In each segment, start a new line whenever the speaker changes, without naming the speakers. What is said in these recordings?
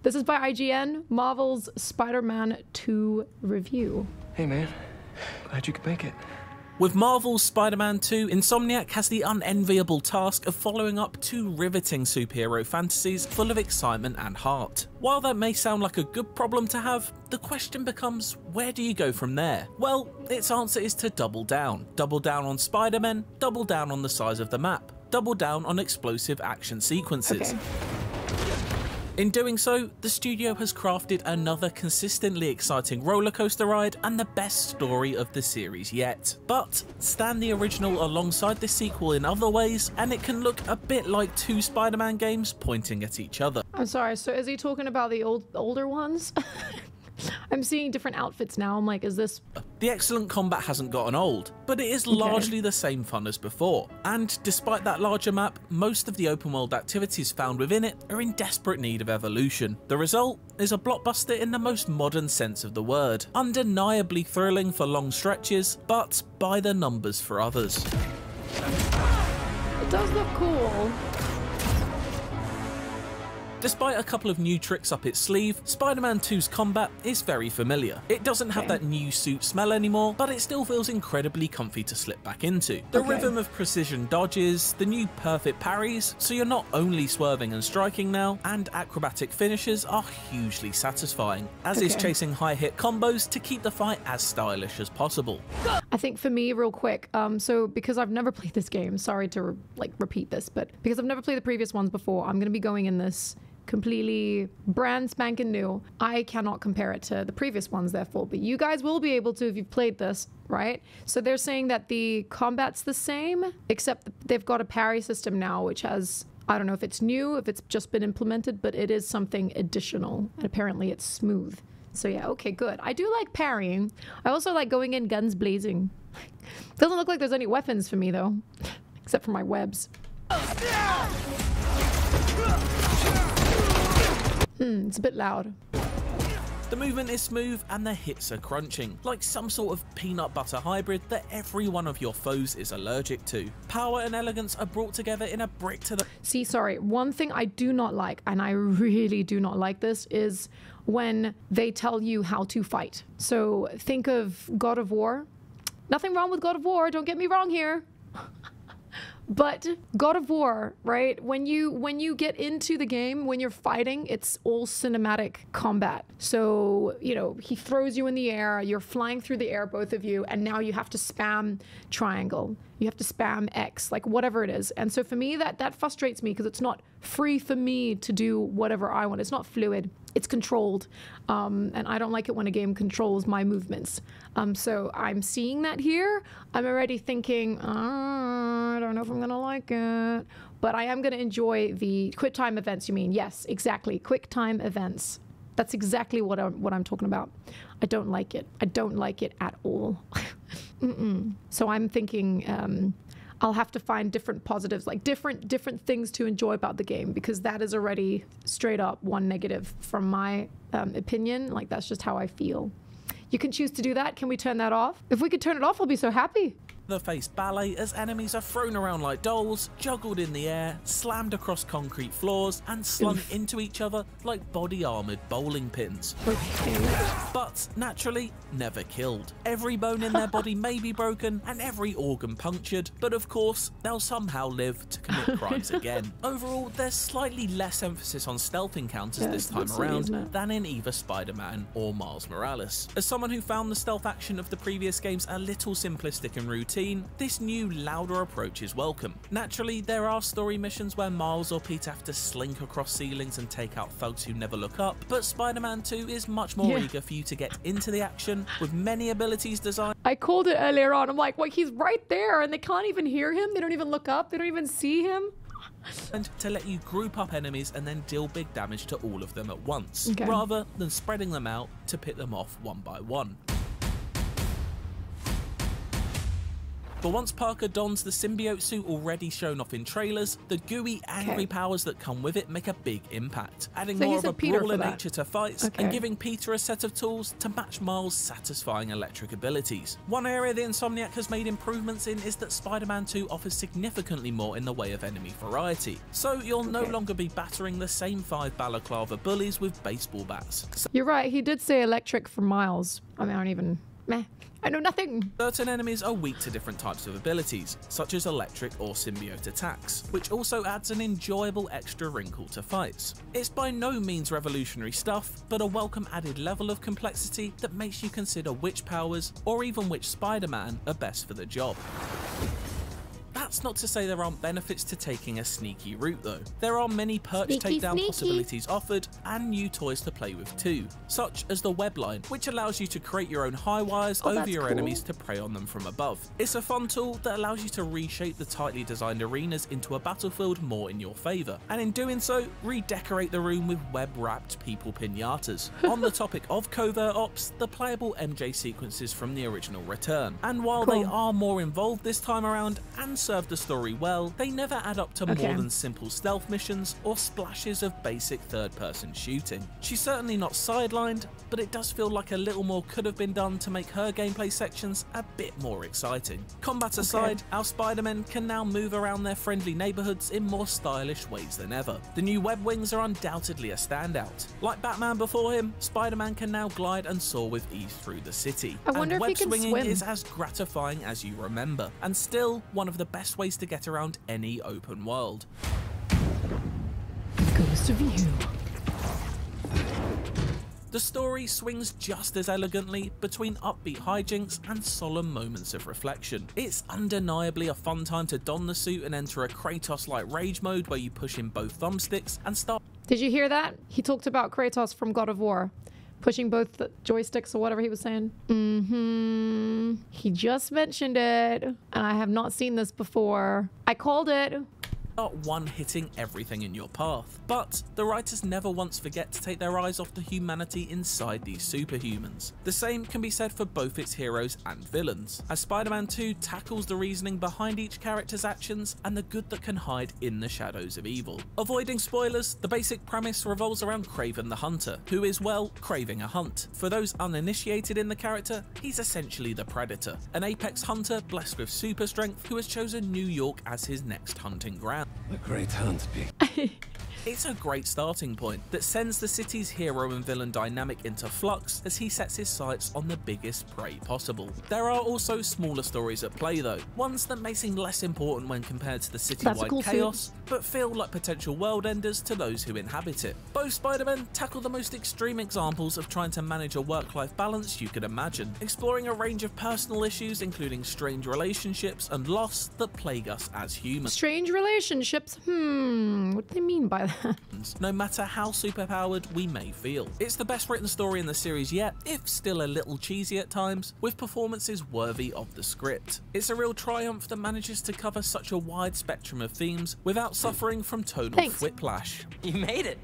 This is by IGN, Marvel's Spider-Man 2 review.
Hey man, glad you could make it.
With Marvel's Spider-Man 2, Insomniac has the unenviable task of following up two riveting superhero fantasies full of excitement and heart. While that may sound like a good problem to have, the question becomes, where do you go from there? Well, its answer is to double down. Double down on Spider-Man, double down on the size of the map, double down on explosive action sequences.
Okay.
In doing so, the studio has crafted another consistently exciting rollercoaster ride and the best story of the series yet. But stand the original alongside the sequel in other ways, and it can look a bit like two Spider-Man games pointing at each other.
I'm sorry, so is he talking about the older ones? I'm seeing different outfits now. I'm like, is this...
The excellent combat hasn't gotten old, but it is largely the same fun as before. And despite that larger map, most of the open world activities found within it are in desperate need of evolution. The result is a blockbuster in the most modern sense of the word. Undeniably thrilling for long stretches, but by the numbers for others.
It does look cool.
Despite a couple of new tricks up its sleeve, Spider-Man 2's combat is very familiar. It doesn't have that new suit smell anymore, but it still feels incredibly comfy to slip back into. The rhythm of precision dodges, the new perfect parries, so you're not only swerving and striking now, and acrobatic finishes are hugely satisfying, as is chasing high-hit combos to keep the fight as stylish as possible.
I think for me, real quick, so because I've never played this game, sorry to repeat this, but because I've never played the previous ones before, I'm going to be going in this completely brand spanking new. I cannot compare it to the previous ones, therefore, but you guys will be able to if you've played this, right? So they're saying that the combat's the same, except they've got a parry system now, which has, I don't know if it's new, if it's just been implemented, but it is something additional, and apparently it's smooth. So yeah, okay, good. I do like parrying. I also like going in guns blazing. Doesn't look like there's any weapons for me though, except for my webs. It's a bit loud.
The movement is smooth and the hits are crunching, like some sort of peanut butter hybrid that every one of your foes is allergic to. Power and elegance are brought together in a brick to the...
See, sorry, one thing I do not like, and I really do not like this, is when they tell you how to fight. So think of God of War. Nothing wrong with God of War, don't get me wrong here. But God of War, right? When you get into the game, when you're fighting, it's all cinematic combat. So, you know, he throws you in the air, you're flying through the air, both of you, and now you have to spam triangle. You have to spam X, like whatever it is. And so for me, that frustrates me because it's not free for me to do whatever I want. It's not fluid. It's controlled. And I don't like it when a game controls my movements. So I'm seeing that here. I'm already thinking, I don't know if I'm going to like it. But I am going to enjoy the quick time events, you mean? Yes, exactly. Quick time events. That's exactly what I'm talking about. I don't like it. I don't like it at all. So I'm thinking I'll have to find different positives, like different things to enjoy about the game, because that is already straight up one negative from my opinion. Like, that's just how I feel. You can choose to do that. Can we turn that off? If we could turn it off, I'll be so happy.
The face ballet as enemies are thrown around like dolls, juggled in the air, slammed across concrete floors, and slung into each other like body-armoured bowling pins. But, naturally, never killed. Every bone in their body may be broken, and every organ punctured, but of course, they'll somehow live to commit crimes again. Overall, there's slightly less emphasis on stealth encounters this time around than in either Spider-Man or Miles Morales. As someone who found the stealth action of the previous games a little simplistic and routine, this new, louder approach is welcome. Naturally, there are story missions where Miles or Pete have to slink across ceilings and take out thugs who never look up, but Spider-Man 2 is much more eager for you to get into the action, with many abilities designed...
I called it earlier on. I'm like, well, he's right there, and they can't even hear him. They don't even look up. They don't even see him.
And to let you group up enemies and then deal big damage to all of them at once, rather than spreading them out to pit them off one by one. But once Parker dons the symbiote suit already shown off in trailers, the gooey, angry powers that come with it make a big impact, adding
So
more
he's
of
a
a
Peter
brawler
for that.
nature to fights and giving Peter a set of tools to match Miles' satisfying electric abilities. One area the Insomniac has made improvements in is that Spider-Man 2 offers significantly more in the way of enemy variety, so you'll no longer be battering the same 5 balaclava bullies with baseball bats.
You're right, he did say electric for Miles. I mean, I don't even... Meh. I know nothing.
Certain enemies are weak to different types of abilities, such as electric or symbiote attacks, which also adds an enjoyable extra wrinkle to fights. It's by no means revolutionary stuff, but a welcome added level of complexity that makes you consider which powers, or even which Spider-Man, are best for the job. That's not to say there aren't benefits to taking a sneaky route though. There are many perch takedown possibilities offered and new toys to play with too, such as the web line, which allows you to create your own high wires over your enemies to prey on them from above. It's a fun tool that allows you to reshape the tightly designed arenas into a battlefield more in your favour, and in doing so, redecorate the room with web-wrapped people pinatas. On the topic of covert ops, the playable MJ sequences from the original return, and while they are more involved this time around and serve the story well, they never add up to more than simple stealth missions or splashes of basic third-person shooting. She's certainly not sidelined, but it does feel like a little more could have been done to make her gameplay sections a bit more exciting. Combat aside, our Spider-Men can now move around their friendly neighbourhoods in more stylish ways than ever. The new web wings are undoubtedly a standout. Like Batman before him, Spider-Man can now glide and soar with ease through the city.
I wonder if he can
swinging
swim.
is as gratifying as you remember, and still one of the best ways to get around any open world.
Goes to view.
The story swings just as elegantly between upbeat hijinks and solemn moments of reflection. It's undeniably a fun time to don the suit and enter a Kratos-like rage mode where you push in both thumbsticks and start...
Did you hear that? He talked about Kratos from God of War. Pushing both the joysticks or whatever he was saying. He just mentioned it, and I have not seen this before. I called it.
one-hitting everything in your path. But the writers never once forget to take their eyes off the humanity inside these superhumans. The same can be said for both its heroes and villains, as Spider-Man 2 tackles the reasoning behind each character's actions and the good that can hide in the shadows of evil. Avoiding spoilers, the basic premise revolves around Kraven the Hunter, who is, well, craving a hunt. For those uninitiated in the character, he's essentially the Predator, an apex hunter blessed with super strength who has chosen New York as his next hunting ground.
A great hunt,
It's a great starting point that sends the city's hero and villain dynamic into flux as he sets his sights on the biggest prey possible. There are also smaller stories at play though, ones that may seem less important when compared to the citywide chaos, but feel like potential world enders to those who inhabit it. Both Spider-Men tackle the most extreme examples of trying to manage a work-life balance you could imagine, exploring a range of personal issues including strange relationships and loss that plague us as humans.
Strange relationships? What do they mean by that?
No matter how superpowered we may feel. It's the best written story in the series yet, if still a little cheesy at times, with performances worthy of the script. It's a real triumph that manages to cover such a wide spectrum of themes without suffering from tonal whiplash.
You made it!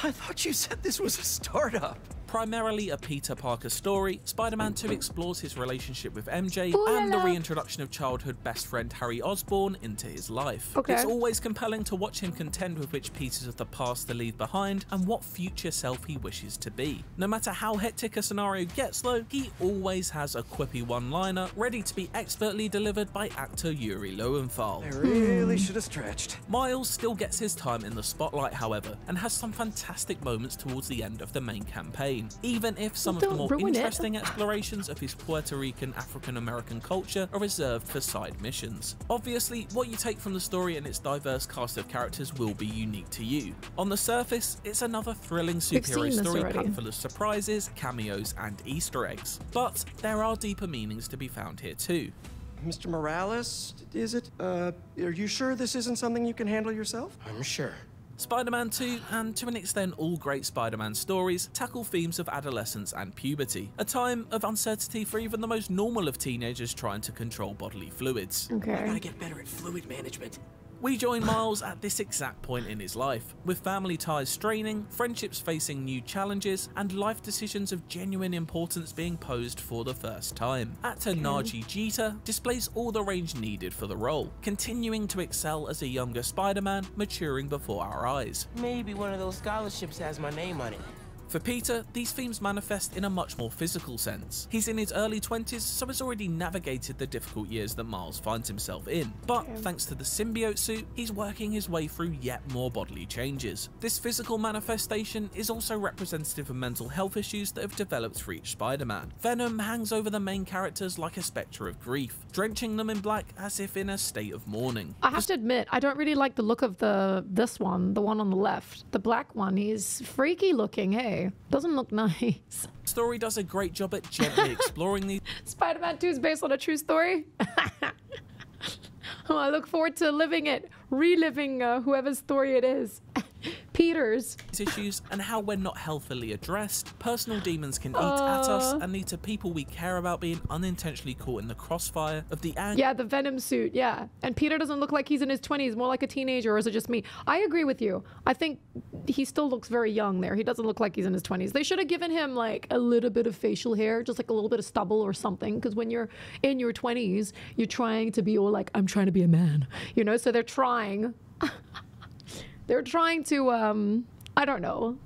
I thought you said this was a startup.
Primarily a Peter Parker story, Spider-Man 2 explores his relationship with MJ and the reintroduction of childhood best friend Harry Osborn into his life. It's always compelling to watch him contend with which pieces of the past to leave behind and what future self he wishes to be. No matter how hectic a scenario gets though, he always has a quippy one-liner ready to be expertly delivered by actor Yuri Lowenthal.
I really should have stretched.
Miles still gets his time in the spotlight however, and has some fantastic moments towards the end of the main campaign. Even if some of the more interesting explorations of his Puerto Rican African-American culture are reserved for side missions. Obviously, what you take from the story and its diverse cast of characters will be unique to you. On the surface, it's another thrilling superhero story packed full of surprises, cameos, and Easter eggs. But there are deeper meanings to be found here too.
Mr. Morales, is it? Are you sure this isn't something you can handle yourself?
I'm sure.
Spider-Man 2, and to an extent all great Spider-Man stories, tackle themes of adolescence and puberty, a time of uncertainty for even the most normal of teenagers trying to control bodily fluids.
I gotta get better at fluid management.
We join Miles at this exact point in his life, with family ties straining, friendships facing new challenges, and life decisions of genuine importance being posed for the first time. Actor Naji Jeter displays all the range needed for the role, continuing to excel as a younger Spider-Man, maturing before our eyes.
Maybe one of those scholarships has my name on it.
For Peter, these themes manifest in a much more physical sense. He's in his early 20s, so has already navigated the difficult years that Miles finds himself in. But thanks to the symbiote suit, he's working his way through yet more bodily changes. This physical manifestation is also representative of mental health issues that have developed for each Spider-Man. Venom hangs over the main characters like a spectre of grief, drenching them in black as if in a state of mourning.
I have to admit, I don't really like the look of this one, the one on the left. The black one, he's freaky looking, hey? Doesn't look nice.
Story does a great job at gently exploring these.
Spider-Man 2 is based on a true story. Oh, I look forward to reliving whoever's story it is. Peter's
issues and how, when not healthily addressed, personal demons can eat at us and lead to people we care about being unintentionally caught in the crossfire of the anger.
Yeah, the Venom suit, yeah. And Peter doesn't look like he's in his 20s, more like a teenager, or is it just me? I agree with you. I think he still looks very young there. He doesn't look like he's in his 20s. They should have given him like a little bit of facial hair, just like a little bit of stubble or something, because when you're in your 20s, you're trying to be all like, I'm trying to be a man, you know? So they're trying. They're trying to, I don't know.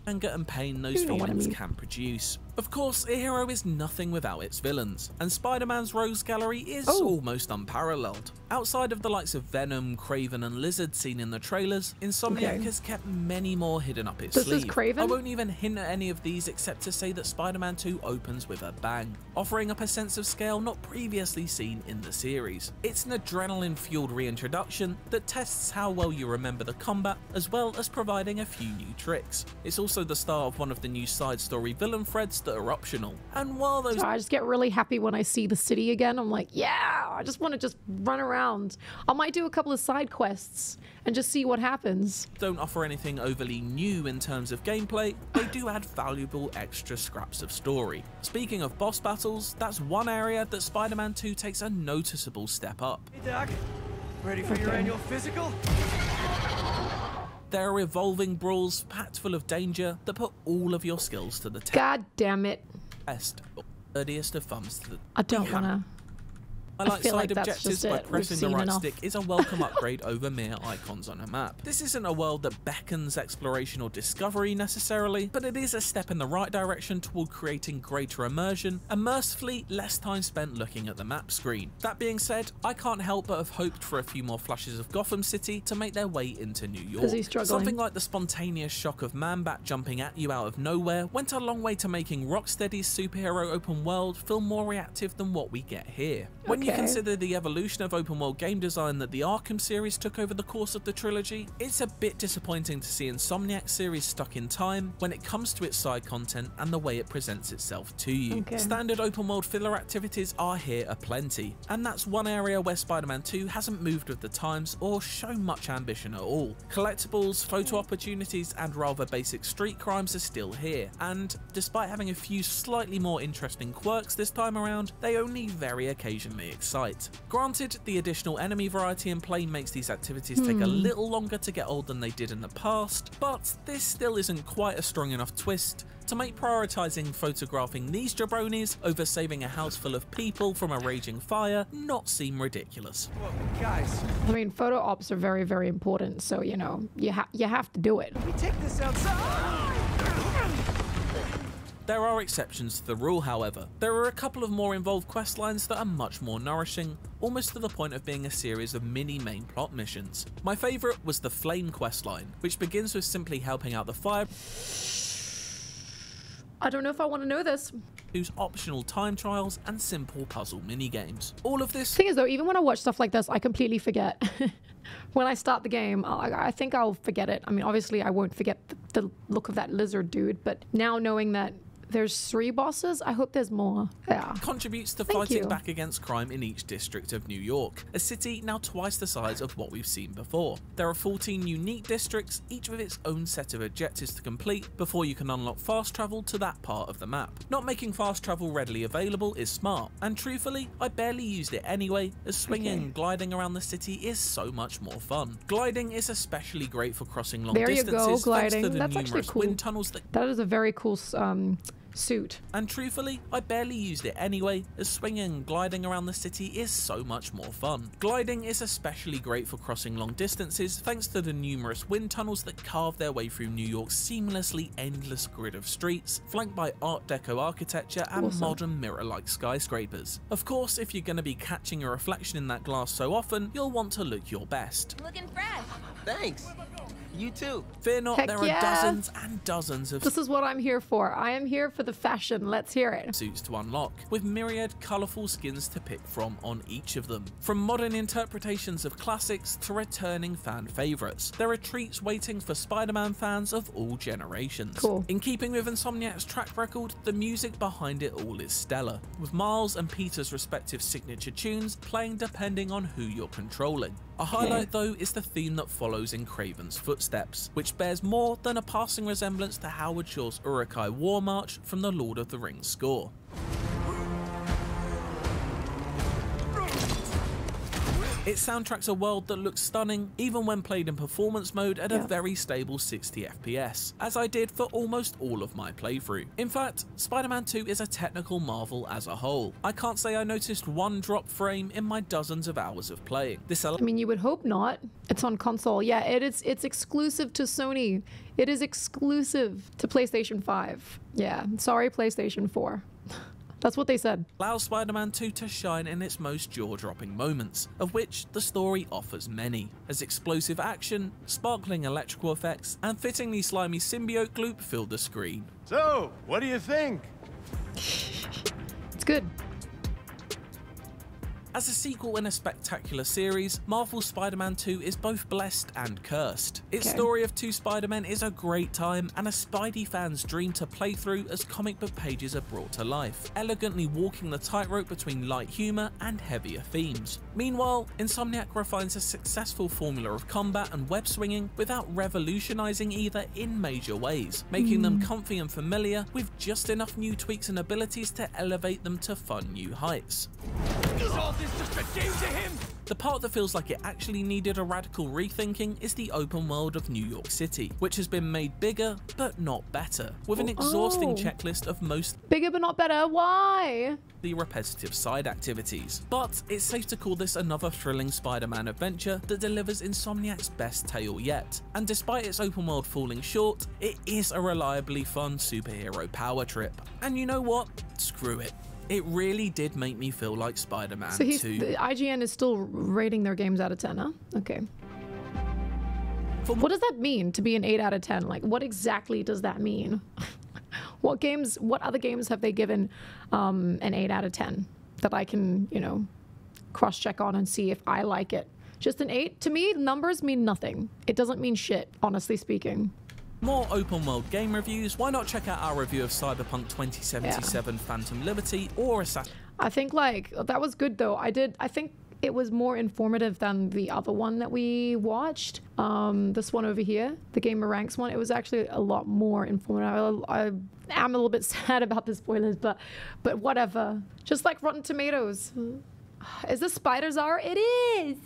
Anger and pain those feelings can produce. Of course, a hero is nothing without its villains, and Spider-Man's rogues gallery is almost unparalleled. Outside of the likes of Venom, Kraven and Lizard seen in the trailers, Insomniac has kept many more hidden up its sleeve.
This is Kraven?
I won't even hint at any of these except to say that Spider-Man 2 opens with a bang, offering up a sense of scale not previously seen in the series. It's an adrenaline-fueled reintroduction that tests how well you remember the combat, as well as providing a few new tricks. It's also the start of one of the new side story villain threads that are optional. And while those...
I just get really happy when I see the city again. I'm like, yeah, I just want to run around. I might do a couple of side quests and just see what happens.
Don't offer anything overly new in terms of gameplay, they do add valuable extra scraps of story. Speaking of boss battles, that's one area that Spider-Man 2 takes a noticeable step up.
Hey, Doc. Ready for your annual physical?
There are evolving brawls packed full of danger that put all of your skills to the test.
God damn it.
Dirtiest of thumbs to the...
I don't want to...
Highlight side objectives by pressing the right stick is a welcome upgrade over mere icons on a map. This isn't a world that beckons exploration or discovery necessarily, but it is a step in the right direction toward creating greater immersion and mercifully less time spent looking at the map screen. That being said, I can't help but have hoped for a few more flashes of Gotham City to make their way into New York. Something like the spontaneous shock of Man-Bat jumping at you out of nowhere went a long way to making Rocksteady's superhero open world feel more reactive than what we get here. When you consider the evolution of open world game design that the Arkham series took over the course of the trilogy, it's a bit disappointing to see Insomniac series stuck in time when it comes to its side content and the way it presents itself to you. Standard open world filler activities are here aplenty, and that's one area where Spider-Man 2 hasn't moved with the times or shown much ambition at all. Collectibles, photo opportunities and rather basic street crimes are still here, and despite having a few slightly more interesting quirks this time around, they only very occasionally excite. Granted, the additional enemy variety in play makes these activities take a little longer to get old than they did in the past, but this still isn't quite a strong enough twist to make prioritizing photographing these jabronis over saving a house full of people from a raging fire not seem ridiculous.
Whoa, guys.
I mean, photo ops are very, very important, so, you know, you have to do it.
Let me take this outside.
There are exceptions to the rule, however. There are a couple of more involved questlines that are much more nourishing, almost to the point of being a series of mini main plot missions. My favourite was the Flame questline, which begins with simply helping out the fire.
I don't know if I want to know this.
Whose optional time trials and simple puzzle minigames. All of this...
Thing is though, even when I watch stuff like this, I completely forget. When I start the game, I think I'll forget it. I mean, obviously I won't forget the look of that lizard dude, but now knowing that there's 3 bosses. I hope there's more. Yeah.
Contributes to
Thank
fighting
you.
back against crime in each district of New York, a city now twice the size of what we've seen before. There are 14 unique districts, each with its own set of objectives to complete before you can unlock fast travel to that part of the map. Not making fast travel readily available is smart, and truthfully, I barely used it anyway, as swinging and gliding around the city is so much more fun. Gliding is especially great for crossing long
There you
distances
go,
thanks
gliding.
to the
That's actually
numerous
cool.
wind tunnels that
That is a very cool suit.
And truthfully, I barely used it anyway, as swinging and gliding around the city is so much more fun. Gliding is especially great for crossing long distances thanks to the numerous wind tunnels that carve their way through New York's seamlessly endless grid of streets, flanked by Art Deco architecture and
Awesome.
modern mirror-like skyscrapers. Of course, if you're going to be catching a reflection in that glass so often, you'll want to look your best.
Looking fresh.
Thanks. You too.
Fear not,
Heck
there are
yeah.
dozens and dozens of
This is what I'm here for. I am here for the fashion. Let's hear it.
suits to unlock, with myriad colourful skins to pick from on each of them. From modern interpretations of classics to returning fan favourites, there are treats waiting for Spider-Man fans of all generations.
Cool.
In keeping with Insomniac's track record, the music behind it all is stellar, with Miles and Peter's respective signature tunes playing depending on who you're controlling. A highlight though is the theme that follows in Craven's footsteps, which bears more than a passing resemblance to Howard Shore's Uruk-hai War March from the Lord of the Rings score. It soundtracks a world that looks stunning, even when played in performance mode at a very stable 60 FPS, as I did for almost all of my playthrough. In fact, Spider-Man 2 is a technical marvel as a whole. I can't say I noticed one drop frame in my dozens of hours of playing.
I mean, you would hope not. It's on console. Yeah, it's exclusive to Sony. It is exclusive to PlayStation 5. Yeah, sorry, PlayStation 4. That's what they said.
Allows Spider-Man 2 to shine in its most jaw-dropping moments, of which the story offers many, as explosive action, sparkling electrical effects, and fittingly slimy symbiote gloop fill the screen.
So, what do you think?
It's good.
As a sequel in a spectacular series, Marvel's Spider-Man 2 is both blessed and cursed. Its story of 2 Spider-Men is a great time and a Spidey fan's dream to play through as comic book pages are brought to life, elegantly walking the tightrope between light humour and heavier themes. Meanwhile, Insomniac refines a successful formula of combat and web swinging without revolutionising either in major ways, making them comfy and familiar with just enough new tweaks and abilities to elevate them to fun new heights.
Is all this just a game to him?
The part that feels like it actually needed a radical rethinking is the open world of New York City, which has been made bigger but not better, with an exhausting checklist of mostly
Bigger but not better. Why?
repetitive side activities. But it's safe to call this another thrilling Spider-Man adventure that delivers Insomniac's best tale yet. And despite its open world falling short, it is a reliably fun superhero power trip. And you know what? Screw it. It really did make me feel like Spider-Man
So
2.
the IGN is still rating their games out of 10, huh? Okay. What does that mean to be an 8 out of 10? Like, what exactly does that mean? What other games have they given an 8 out of 10 that I can, you know, cross-check on and see if I like it? Just an 8? To me, numbers mean nothing. It doesn't mean shit, honestly speaking.
More open world game reviews? Why not check out our review of Cyberpunk 2077 Phantom Liberty or Assassin's
I think, like, that was good, though. I think it was more informative than the other one that we watched. This one over here, the Gamer Ranks one, it was actually a lot more informative. I am a little bit sad about the spoilers, but whatever. Just like Rotten Tomatoes. Is this Spider Zara? It is!